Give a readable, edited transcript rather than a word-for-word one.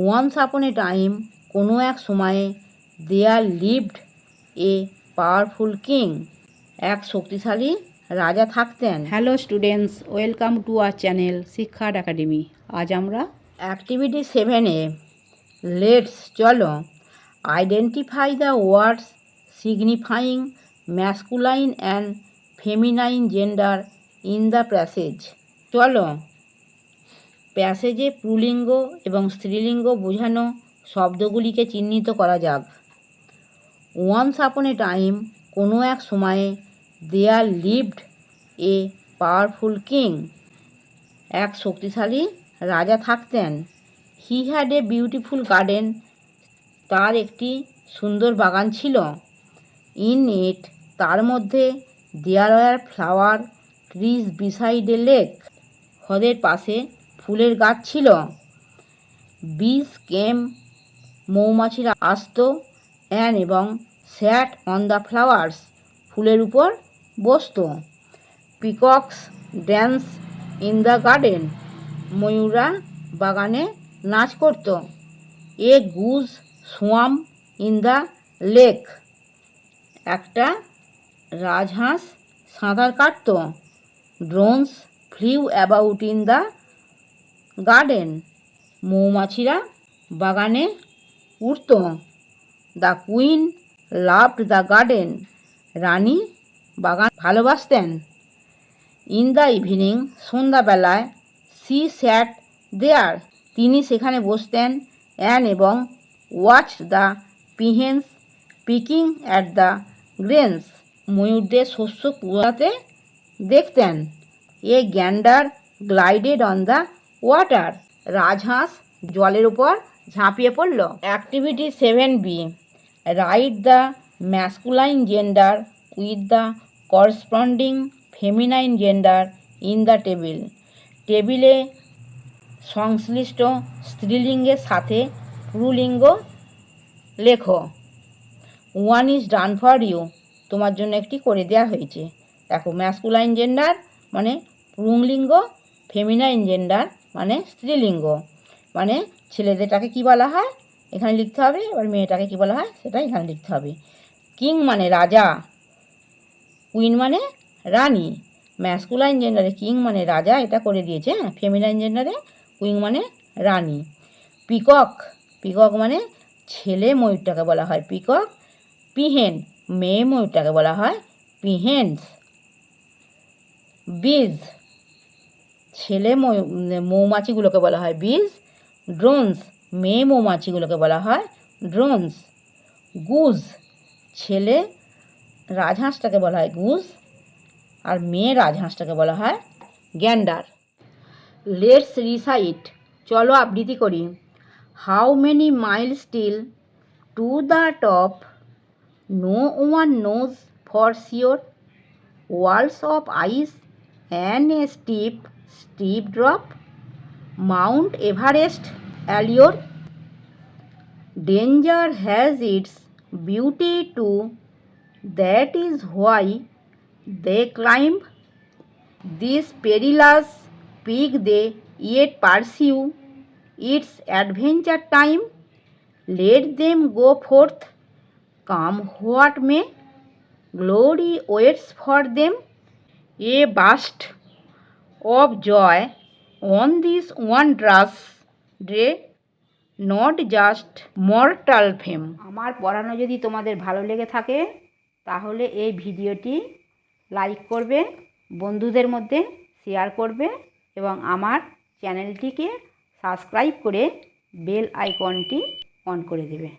Once upon এ time, কোনো এক সময়ে, there lived a powerful king, এক শক্তিশালী রাজা থাকতেন। Hello students, welcome to our channel Shiksharth academy. আজ আমরা অ্যাক্টিভিটি 7-এ লেটস চলো identify the words signifying masculine and feminine gender in the passage. চলো প্যাসেজে পুল্লিঙ্গ এবং স্ত্রীলিঙ্গ বোঝানো শব্দগুলিকে চিহ্নিত করা যাক। ওয়ান্স আপন এ টাইম, কোনো এক সময়ে, there lived a powerful king, এক শক্তিশালী রাজা থাকতেন। He had a beautiful garden, তার একটি সুন্দর বাগান ছিল। ইন ইট, তার মধ্যে, there were flower trees beside a lake, হ্রদের পাশে ফুলের গাছ ছিল। বিস কেম, মৌমাছিরা আসতো, অ্যান এবং স্যাট অন দ্য ফ্লাওয়ার্স, ফুলের উপর বসতো। Peacocks dance in the garden, ময়ূররা বাগানে নাচ করত। A goose swam in the lake, একটা রাজহাঁস সাঁতার কাটত। Drones flew about in the garden, মৌমাছিরা বাগানে উড়ত। The queen loved the garden, রানী বাগান ভালোবাসতেন। ইন দ্য ইভিনিং, সন্ধ্যাবেলায়, সি স্যাট দেয়ার, তিনি সেখানে বসতেন। অ্যান এবং watch the peahens pecking at the grains, ময়ূরদের শস্য কুড়াতে দেখতেন। A gander glided on the water, রাজহাঁস জলের উপর ঝাঁপিয়ে পড়ল। Activity 7B, write the masculine gender with the corresponding feminine gender in the table. টেবিলে সংশ্লিষ্ট স্ত্রীলিঙ্গের সাথে পুরুলিঙ্গ লেখো। One is done for you, তোমার জন্য একটি করে দেওয়া হয়েছে। দেখো, ম্যাসকুলাইন জেন্ডার মানে পুরুলিঙ্গ, ফেমিনাইন জেন্ডার মানে স্ত্রীলিঙ্গ। মানে ছেলেদেরটাকে কী বলা হয় এখানে লিখতে হবে, এবার মেয়েটাকে কী বলা হয় সেটা এখানে লিখতে হবে। কিং মানে রাজা, কুইন মানে রানী। ম্যাসকুলাইন জেন্ডারে কিং মানে রাজা, এটা করে দিয়েছে। হ্যাঁ, ফেমিনাইন জেন্ডারে কুইন মানে রানী। পিকক, পিকক মানে ছেলে ময়ূরটাকে বলা হয় পিকক। পিহেন, মেয়ে ময়ূরটাকে বলা হয় পিহেন্স। বিজ, ছেলে মৌমাছিগুলোকে বলা হয় বিজ। ড্রোনস, মেয়ে মৌমাছিগুলোকে বলা হয় ড্রোনস। গুজ, ছেলে রাজহাঁসটাকে বলা হয় গুজ, আর মেয়ে রাজহাঁসটাকে বলা হয় গ্যান্ডার। লেটস রিসাইট, চলো আবৃত্তি করি। How many miles still to the top, no one knows for sure, walls of ice and a steep steep drop, mount Everest allure, danger has its beauty too, that is why they climb this perilous peak, they yet pursue its adventure time. Let them go forth, come what may, glory waits for them. A burst of joy on this wondrous day, not just mortal fame. আমার পড়ানো যদি তোমাদের ভালো লেগে থাকে তাহলে এই ভিডিওটি লাইক করবে, বন্ধুদের মধ্যে শেয়ার করবে এবং আমার চ্যানেলটিকে সাবস্ক্রাইব করে বেল আইকনটি অন করে দেবে।